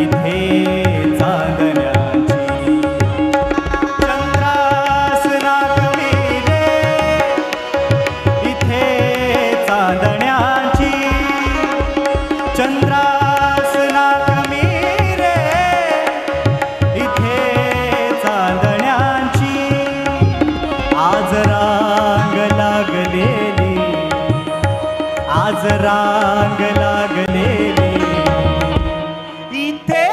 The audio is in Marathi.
इथे चांदण्याची चंद्रास नागली रे इथे चांदण्याची चंद्रास नागली रे इथे चांदण्याची आज रांग लागलेली आज रांग लागलेली इथे